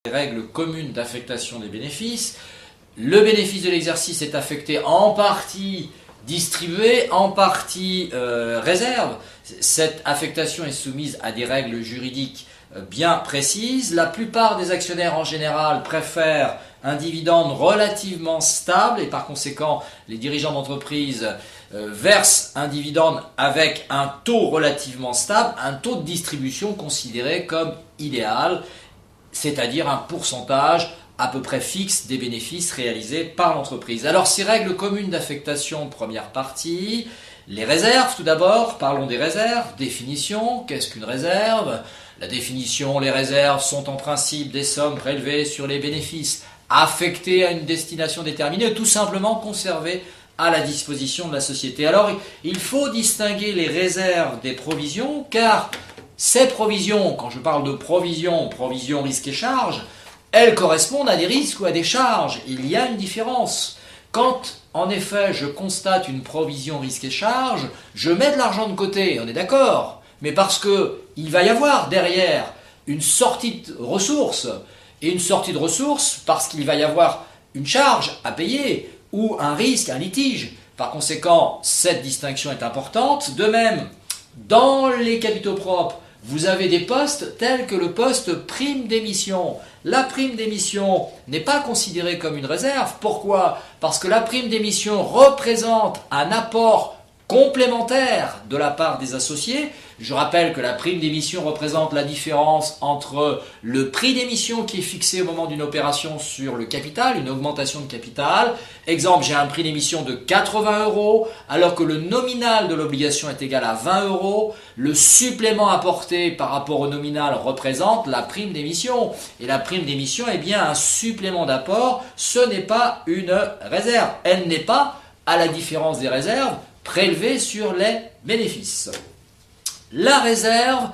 des règles communes d'affectation des bénéfices. Le bénéfice de l'exercice est affecté en partie distribué, en partie réserve. Cette affectation est soumise à des règles juridiques bien précises. La plupart des actionnaires en général préfèrent un dividende relativement stable et par conséquent les dirigeants d'entreprise versent un dividende avec un taux relativement stable, un taux de distribution considéré comme idéal, c'est-à-dire un pourcentage à peu près fixe des bénéfices réalisés par l'entreprise. Alors ces règles communes d'affectation, première partie, les réserves tout d'abord, parlons des réserves, définition, qu'est-ce qu'une réserve? La définition, les réserves sont en principe des sommes prélevées sur les bénéfices affectées à une destination déterminée, tout simplement conservées à la disposition de la société. Alors il faut distinguer les réserves des provisions, car ces provisions, quand je parle de provisions risques et charges, elles correspondent à des risques ou à des charges. Il y a une différence. Quand, en effet, je constate une provision risque et charges, je mets de l'argent de côté, on est d'accord, mais parce qu'il va y avoir derrière une sortie de ressources, et une sortie de ressources parce qu'il va y avoir une charge à payer, ou un risque, un litige. Par conséquent, cette distinction est importante. De même, dans les capitaux propres, vous avez des postes tels que le poste prime d'émission. La prime d'émission n'est pas considérée comme une réserve. Pourquoi? Parce que la prime d'émission représente un apport complémentaire de la part des associés. Je rappelle que la prime d'émission représente la différence entre le prix d'émission qui est fixé au moment d'une opération sur le capital, une augmentation de capital. Exemple, j'ai un prix d'émission de 80 € alors que le nominal de l'obligation est égal à 20 €. Le supplément apporté par rapport au nominal représente la prime d'émission. Et la prime d'émission est bien un supplément d'apport, ce n'est pas une réserve. Elle n'est pas, à la différence des réserves, prélevée sur les bénéfices. La réserve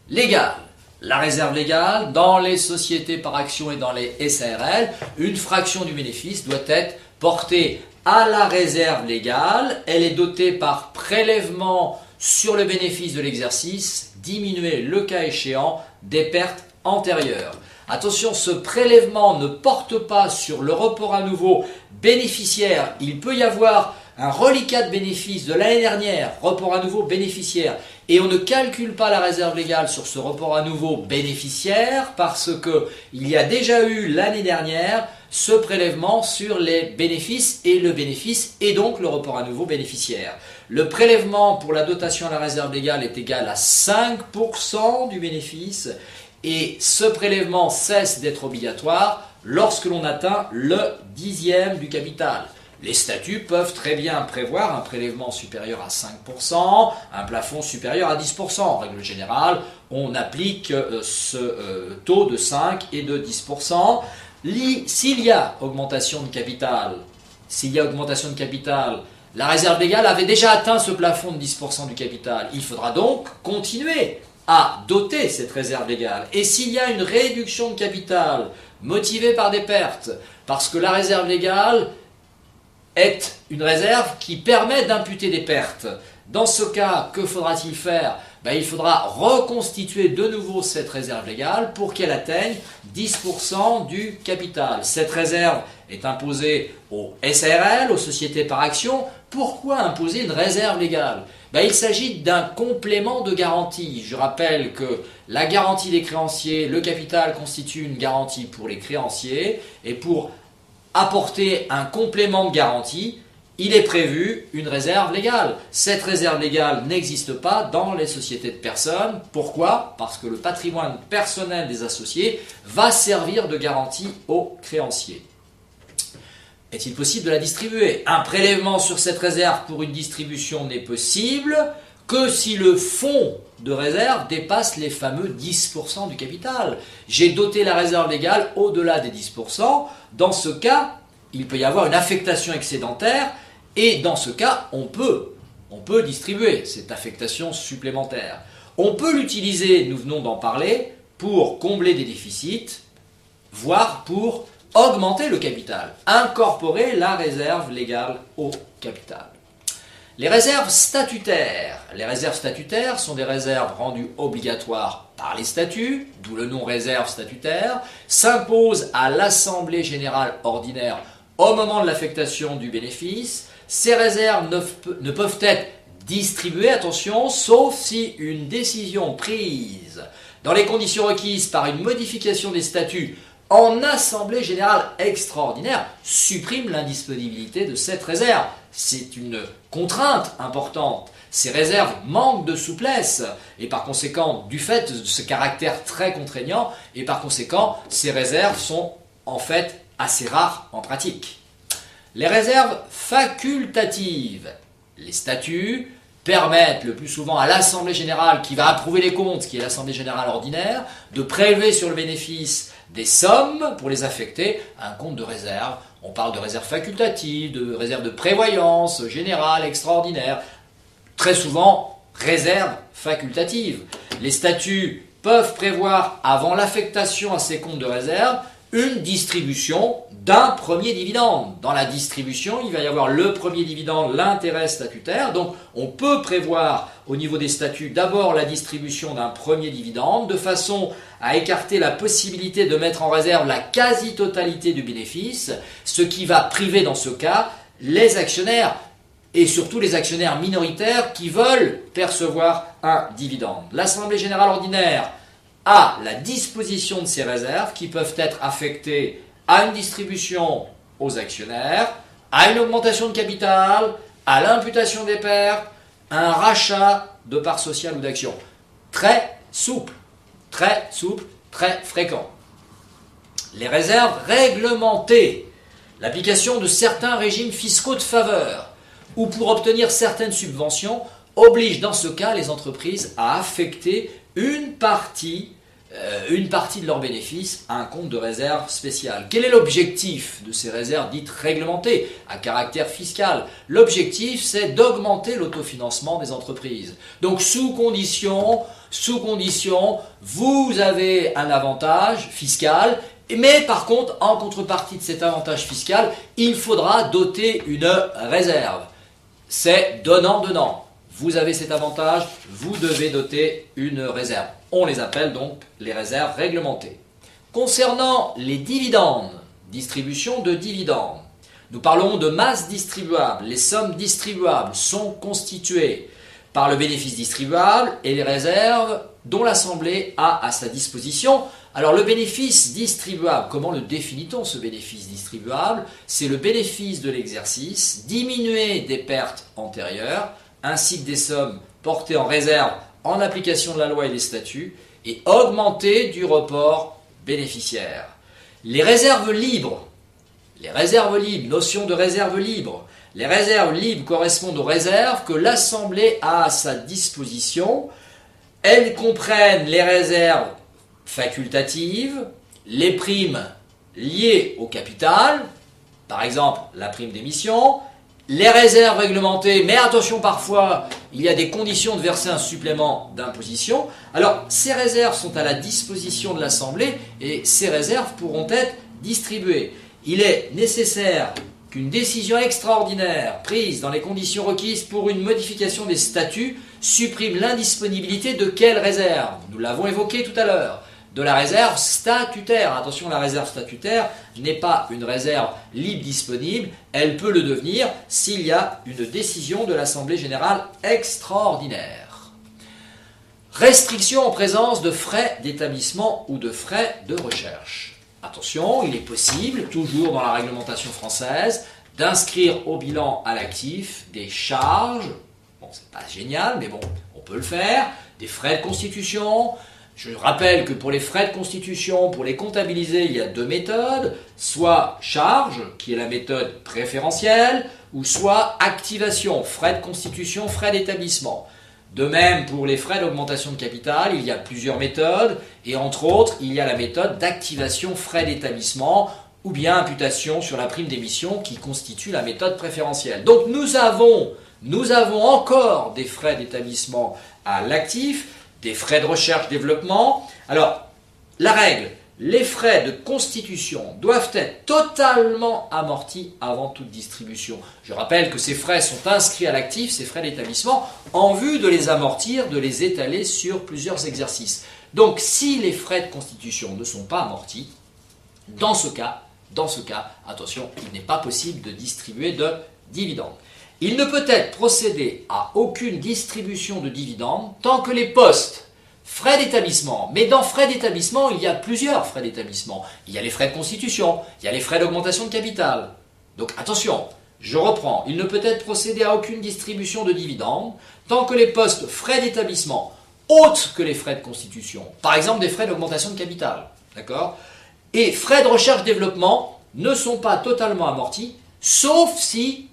légale. La réserve légale, dans les sociétés par action et dans les SARL, une fraction du bénéfice doit être portée à la réserve légale. Elle est dotée par prélèvement sur le bénéfice de l'exercice, diminué le cas échéant des pertes antérieures. Attention, ce prélèvement ne porte pas sur le report à nouveau bénéficiaire. Il peut y avoir un reliquat de bénéfices de l'année dernière, report à nouveau bénéficiaire, et on ne calcule pas la réserve légale sur ce report à nouveau bénéficiaire parce qu'il y a déjà eu l'année dernière ce prélèvement sur les bénéfices et le bénéfice et donc le report à nouveau bénéficiaire. Le prélèvement pour la dotation à la réserve légale est égal à 5% du bénéfice et ce prélèvement cesse d'être obligatoire lorsque l'on atteint le 10e du capital. Les statuts peuvent très bien prévoir un prélèvement supérieur à 5%, un plafond supérieur à 10%. En règle générale, on applique ce taux de 5 et de 10%. S'il y a augmentation de capital, la réserve légale avait déjà atteint ce plafond de 10% du capital. Il faudra donc continuer à doter cette réserve légale. Et s'il y a une réduction de capital motivée par des pertes, parce que la réserve légale est une réserve qui permet d'imputer des pertes. Dans ce cas, que faudra-t-il faire? Il faudra reconstituer de nouveau cette réserve légale pour qu'elle atteigne 10% du capital. Cette réserve est imposée aux SARL, aux sociétés par action. Pourquoi imposer une réserve légale? Il s'agit d'un complément de garantie. Je rappelle que la garantie des créanciers, le capital constitue une garantie pour les créanciers et pour apporter un complément de garantie, il est prévu une réserve légale. Cette réserve légale n'existe pas dans les sociétés de personnes. Pourquoi? Parce que le patrimoine personnel des associés va servir de garantie aux créanciers. Est-il possible de la distribuer? Un prélèvement sur cette réserve pour une distribution n'est possible que si le fonds de réserve dépasse les fameux 10% du capital. J'ai doté la réserve légale au-delà des 10%. Dans ce cas, il peut y avoir une affectation excédentaire et dans ce cas, on peut distribuer cette affectation supplémentaire. On peut l'utiliser, nous venons d'en parler, pour combler des déficits, voire pour augmenter le capital, incorporer la réserve légale au capital. Les réserves statutaires. Les réserves statutaires sont des réserves rendues obligatoires par les statuts, d'où le nom réserve statutaire, s'imposent à l'Assemblée générale ordinaire au moment de l'affectation du bénéfice. Ces réserves ne peuvent être distribuées, attention, sauf si une décision prise dans les conditions requises par une modification des statuts en Assemblée générale extraordinaire supprime l'indisponibilité de cette réserve. C'est une contrainte importante. Ces réserves manquent de souplesse et par conséquent, du fait de ce caractère très contraignant, et par conséquent, ces réserves sont en fait assez rares en pratique. Les réserves facultatives. Les statuts permettent le plus souvent à l'Assemblée générale qui va approuver les comptes, qui est l'Assemblée générale ordinaire, de prélever sur le bénéfice des sommes pour les affecter à un compte de réserve. On parle de réserve facultative, de réserve de prévoyance générale, extraordinaire. Très souvent, réserve facultative. Les statuts peuvent prévoir, avant l'affectation à ces comptes de réserve, une distribution d'un premier dividende. Dans la distribution, il va y avoir le premier dividende, l'intérêt statutaire. Donc, on peut prévoir au niveau des statuts d'abord la distribution d'un premier dividende de façon à écarter la possibilité de mettre en réserve la quasi-totalité du bénéfice, ce qui va priver dans ce cas les actionnaires et surtout les actionnaires minoritaires qui veulent percevoir un dividende. L'Assemblée générale ordinaire a la disposition de ces réserves qui peuvent être affectées à une distribution aux actionnaires, à une augmentation de capital, à l'imputation des pertes, à un rachat de parts sociales ou d'actions. Très souple, très fréquent. Les réserves réglementées, l'application de certains régimes fiscaux de faveur ou pour obtenir certaines subventions oblige dans ce cas les entreprises à affecter une partie de leurs bénéfices à un compte de réserve spécial. Quel est l'objectif de ces réserves dites réglementées à caractère fiscal? L'objectif, c'est d'augmenter l'autofinancement des entreprises. Donc, sous condition, vous avez un avantage fiscal, mais par contre, en contrepartie de cet avantage fiscal, il faudra doter une réserve. C'est donnant-donnant. Vous avez cet avantage, vous devez doter une réserve. On les appelle donc les réserves réglementées. Concernant les dividendes, distribution de dividendes, nous parlons de masse distribuable. Les sommes distribuables sont constituées par le bénéfice distribuable et les réserves dont l'Assemblée a à sa disposition. Alors le bénéfice distribuable, comment le définit-on ce bénéfice distribuable? C'est le bénéfice de l'exercice diminué des pertes antérieures ainsi que des sommes portées en réserve en application de la loi et des statuts, et augmentées du report bénéficiaire. Les réserves libres, notion de réserve libre. Les réserves libres correspondent aux réserves que l'Assemblée a à sa disposition. Elles comprennent les réserves facultatives, les primes liées au capital, par exemple la prime d'émission, les réserves réglementées, mais attention, parfois, il y a des conditions de verser un supplément d'imposition. Alors, ces réserves sont à la disposition de l'Assemblée et ces réserves pourront être distribuées. Il est nécessaire qu'une décision extraordinaire prise dans les conditions requises pour une modification des statuts supprime l'indisponibilité de quelle réserve? Nous l'avons évoqué tout à l'heure. De la réserve statutaire. Attention, la réserve statutaire n'est pas une réserve libre disponible, elle peut le devenir s'il y a une décision de l'Assemblée générale extraordinaire. Restriction en présence de frais d'établissement ou de frais de recherche. Attention, il est possible, toujours dans la réglementation française, d'inscrire au bilan à l'actif des charges, bon, c'est pas génial, mais bon, on peut le faire, des frais de constitution. Je rappelle que pour les frais de constitution, pour les comptabiliser, il y a deux méthodes, soit charge, qui est la méthode préférentielle, ou soit activation, frais de constitution, frais d'établissement. De même, pour les frais d'augmentation de capital, il y a plusieurs méthodes, et entre autres, il y a la méthode d'activation frais d'établissement, ou bien imputation sur la prime d'émission, qui constitue la méthode préférentielle. Donc nous avons encore des frais d'établissement à l'actif, des frais de recherche-développement. Alors, la règle, les frais de constitution doivent être totalement amortis avant toute distribution. Je rappelle que ces frais sont inscrits à l'actif, ces frais d'établissement, en vue de les amortir, de les étaler sur plusieurs exercices. Donc si les frais de constitution ne sont pas amortis, dans ce cas, attention, il n'est pas possible de distribuer de dividendes. Il ne peut être procédé à aucune distribution de dividendes tant que les postes frais d'établissement, mais dans frais d'établissement, il y a plusieurs frais d'établissement. Il y a les frais de constitution, il y a les frais d'augmentation de capital. Donc attention, je reprends, il ne peut être procédé à aucune distribution de dividendes tant que les postes frais d'établissement, autres que les frais de constitution, par exemple des frais d'augmentation de capital, d'accord, et frais de recherche-développement ne sont pas totalement amortis, sauf si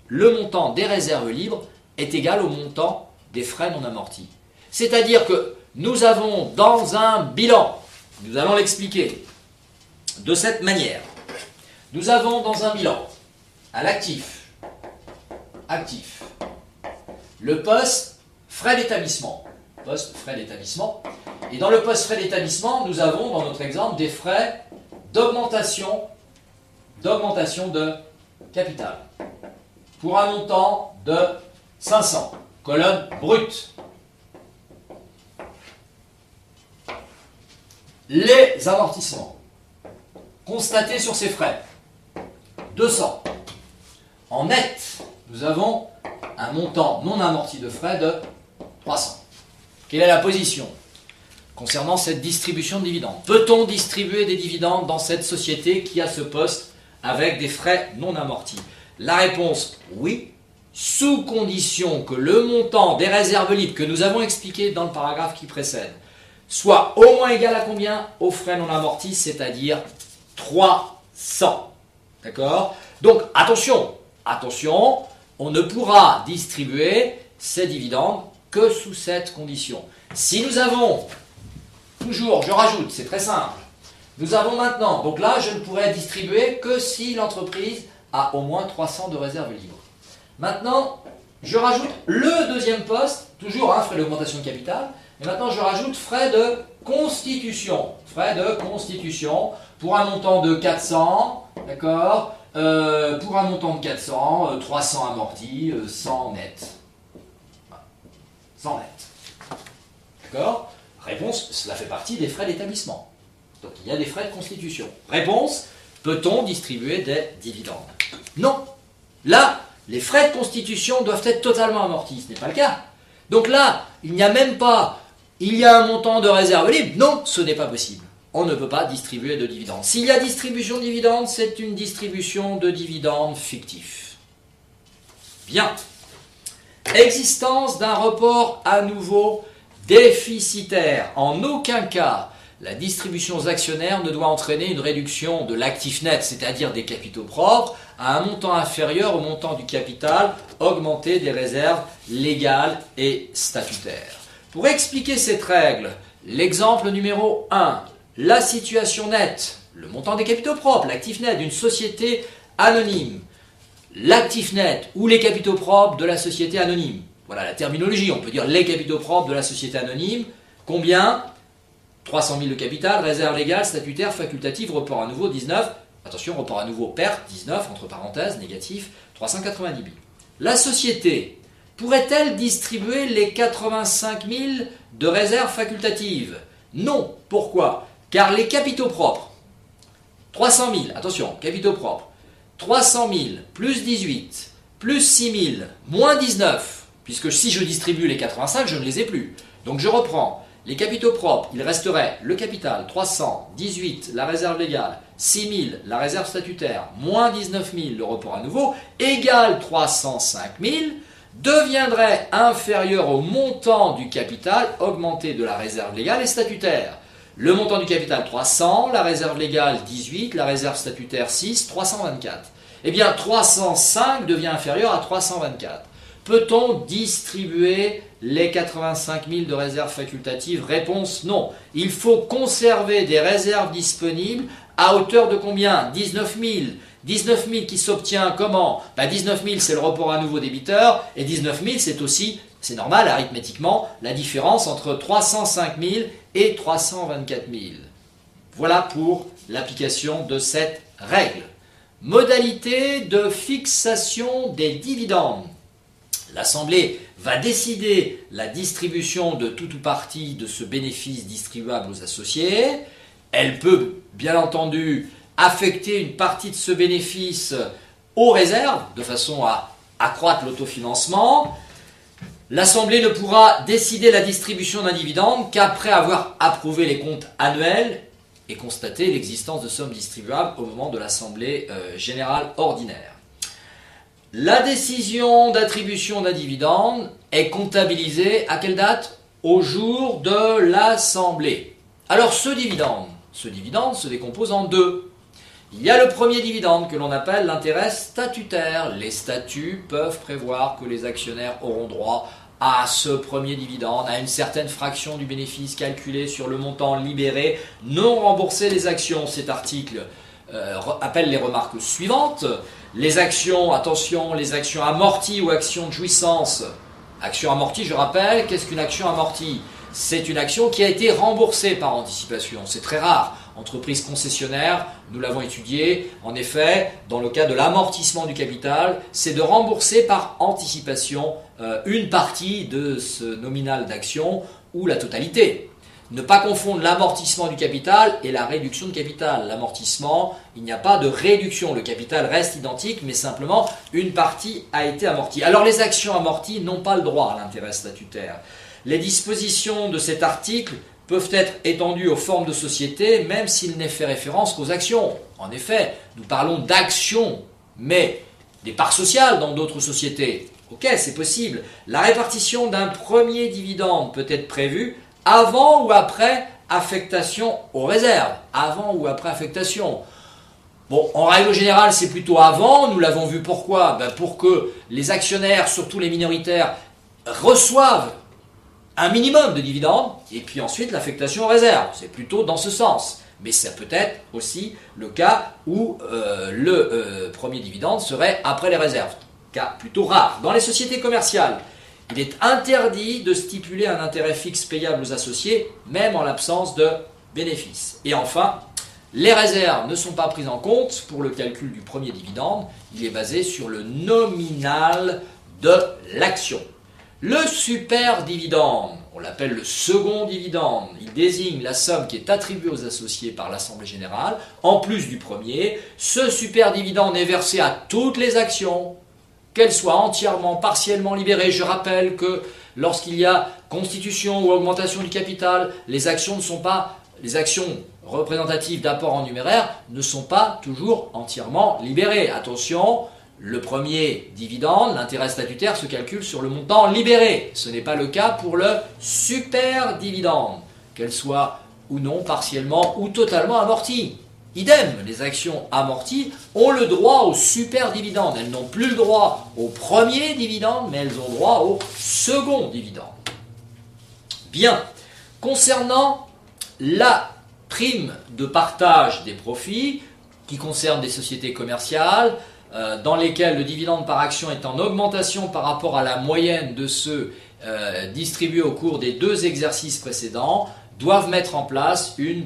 le montant des réserves libres est égal au montant des frais non amortis. C'est-à-dire que nous avons dans un bilan, nous allons l'expliquer de cette manière, nous avons dans un bilan, à l'actif, le poste frais d'établissement, et dans le poste frais d'établissement, nous avons dans notre exemple des frais d'augmentation de capital, pour un montant de 500, colonne brute. Les amortissements constatés sur ces frais, 200. En net, nous avons un montant non amorti de frais de 300. Quelle est la position concernant cette distribution de dividendes? Peut-on distribuer des dividendes dans cette société qui a ce poste avec des frais non amortis? La réponse, oui, sous condition que le montant des réserves libres que nous avons expliqué dans le paragraphe qui précède soit au moins égal à combien? Aux frais non amortis, c'est-à-dire 300. D'accord? Donc attention, on ne pourra distribuer ces dividendes que sous cette condition. Si nous avons, toujours, je rajoute, c'est très simple, nous avons maintenant, donc là je ne pourrai distribuer que si l'entreprise a au moins 300 de réserves libres. Maintenant, je rajoute le deuxième poste, toujours frais d'augmentation de capital, et maintenant je rajoute frais de constitution pour un montant de 400, d'accord, pour un montant de 400, 300 amortis, 100 net. 100 net. D'accord? Réponse, cela fait partie des frais d'établissement. Donc il y a des frais de constitution. Réponse, peut-on distribuer des dividendes? Non. Là, les frais de constitution doivent être totalement amortis. Ce n'est pas le cas. Donc là, il n'y a même pas, il y a un montant de réserve libre. Non, ce n'est pas possible. On ne peut pas distribuer de dividendes. S'il y a distribution de dividendes, c'est une distribution de dividendes fictif. Bien. Existence d'un report à nouveau déficitaire. En aucun cas, la distribution aux actionnaires ne doit entraîner une réduction de l'actif net, c'est-à-dire des capitaux propres, à un montant inférieur au montant du capital augmenté des réserves légales et statutaires. Pour expliquer cette règle, l'exemple numéro 1, la situation nette, le montant des capitaux propres, l'actif net d'une société anonyme, l'actif net ou les capitaux propres de la société anonyme. Voilà la terminologie, on peut dire les capitaux propres de la société anonyme. Combien? 300 000 de capital, réserve légale, statutaire, facultative, report à nouveau 19. Attention, report à nouveau perte 19, entre parenthèses, négatif, 390 000. La société pourrait-elle distribuer les 85 000 de réserve facultative? Non. Pourquoi? Car les capitaux propres, 300 000, attention, capitaux propres, 300 000 plus 18 plus 6 000 moins 19, puisque si je distribue les 85, je ne les ai plus. Donc je reprends les capitaux propres, il resterait le capital 300, 18 la réserve légale, 6 000 la réserve statutaire, moins 19 000 le report à nouveau, égale 305 000, deviendrait inférieur au montant du capital augmenté de la réserve légale et statutaire. Le montant du capital 300, la réserve légale 18, la réserve statutaire 6, 324. Eh bien 305 devient inférieur à 324. Peut-on distribuer les 85 000 de réserves facultatives? Réponse non. Il faut conserver des réserves disponibles à hauteur de combien? 19 000. 19 000 qui s'obtient comment? 19 000 c'est le report à nouveau débiteur et 19 000 c'est aussi, c'est normal arithmétiquement, la différence entre 305 000 et 324 000. Voilà pour l'application de cette règle. Modalité de fixation des dividendes. L'Assemblée va décider la distribution de tout ou partie de ce bénéfice distribuable aux associés. Elle peut, bien entendu, affecter une partie de ce bénéfice aux réserves, de façon à accroître l'autofinancement. L'Assemblée ne pourra décider la distribution d'un dividende qu'après avoir approuvé les comptes annuels et constaté l'existence de sommes distribuables au moment de l'Assemblée générale ordinaire. La décision d'attribution d'un dividende est comptabilisée à quelle date? Au jour de l'Assemblée. Alors ce dividende se décompose en deux. Il y a le premier dividende que l'on appelle l'intérêt statutaire. Les statuts peuvent prévoir que les actionnaires auront droit à ce premier dividende, à une certaine fraction du bénéfice calculé sur le montant libéré non remboursé des actions. Cet article appelle les remarques suivantes. Les actions, attention, les actions amorties ou actions de jouissance. Action amortie, je rappelle, qu'est-ce qu'une action amortie? C'est une action qui a été remboursée par anticipation. C'est très rare. Entreprise concessionnaire, nous l'avons étudié. En effet, dans le cas de l'amortissement du capital, c'est de rembourser par anticipation une partie de ce nominal d'action ou la totalité. Ne pas confondre l'amortissement du capital et la réduction de capital. L'amortissement, il n'y a pas de réduction. Le capital reste identique, mais simplement une partie a été amortie. Alors les actions amorties n'ont pas le droit à l'intérêt statutaire. Les dispositions de cet article peuvent être étendues aux formes de société, même s'il n'est fait référence qu'aux actions. En effet, nous parlons d'actions, mais des parts sociales dans d'autres sociétés. Ok, c'est possible. La répartition d'un premier dividende peut être prévue avant ou après affectation aux réserves. Avant ou après affectation. Bon, en règle générale, c'est plutôt avant. Nous l'avons vu pourquoi? Pour que les actionnaires, surtout les minoritaires, reçoivent un minimum de dividendes et puis ensuite l'affectation aux réserves. C'est plutôt dans ce sens. Mais ça peut être aussi le cas où le premier dividende serait après les réserves. Cas plutôt rare. Dans les sociétés commerciales, il est interdit de stipuler un intérêt fixe payable aux associés, même en l'absence de bénéfices. Et enfin, les réserves ne sont pas prises en compte pour le calcul du premier dividende. Il est basé sur le nominal de l'action. Le super dividende, on l'appelle le second dividende. Il désigne la somme qui est attribuée aux associés par l'Assemblée générale, en plus du premier. Ce super dividende est versé à toutes les actions, qu'elles soient entièrement, partiellement libérées. Je rappelle que lorsqu'il y a constitution ou augmentation du capital, les actions représentatives d'apport en numéraire ne sont pas toujours entièrement libérées. Attention, le premier dividende, l'intérêt statutaire, se calcule sur le montant libéré. Ce n'est pas le cas pour le super dividende, qu'elle soit ou non partiellement ou totalement amortie. Idem, les actions amorties ont le droit au super dividende. Elles n'ont plus le droit au premier dividende, mais elles ont droit au second dividende. Bien, concernant la prime de partage des profits, qui concerne des sociétés commerciales, dans lesquelles le dividende par action est en augmentation par rapport à la moyenne de ceux distribués au cours des 2 exercices précédents, doivent mettre en place une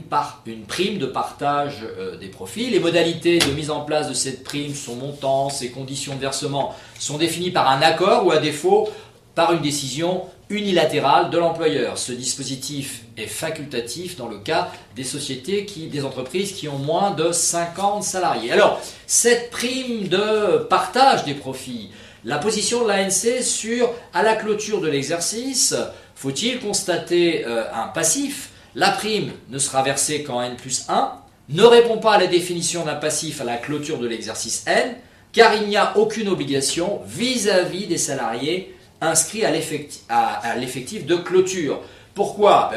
prime de partage des profits. Les modalités de mise en place de cette prime, son montant, ses conditions de versement sont définies par un accord ou à défaut par une décision unilatérale de l'employeur. Ce dispositif est facultatif dans le cas des entreprises qui ont moins de 50 salariés. Alors, cette prime de partage des profits, la position de l'ANC à la clôture de l'exercice, faut-il constater un passif? La prime ne sera versée qu'en N+1, ne répond pas à la définition d'un passif à la clôture de l'exercice N, car il n'y a aucune obligation vis-à-vis des salariés inscrits à l'effectif de clôture. Pourquoi?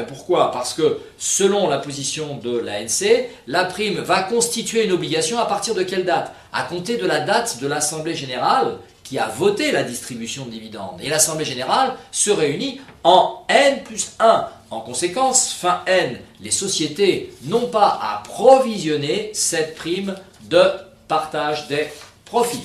Parce que selon la position de l'ANC, la prime va constituer une obligation à partir de quelle date? À compter de la date de l'Assemblée générale qui a voté la distribution de dividendes. Et l'Assemblée générale se réunit en N+1. En conséquence, fin N, les sociétés n'ont pas à provisionner cette prime de partage des profits.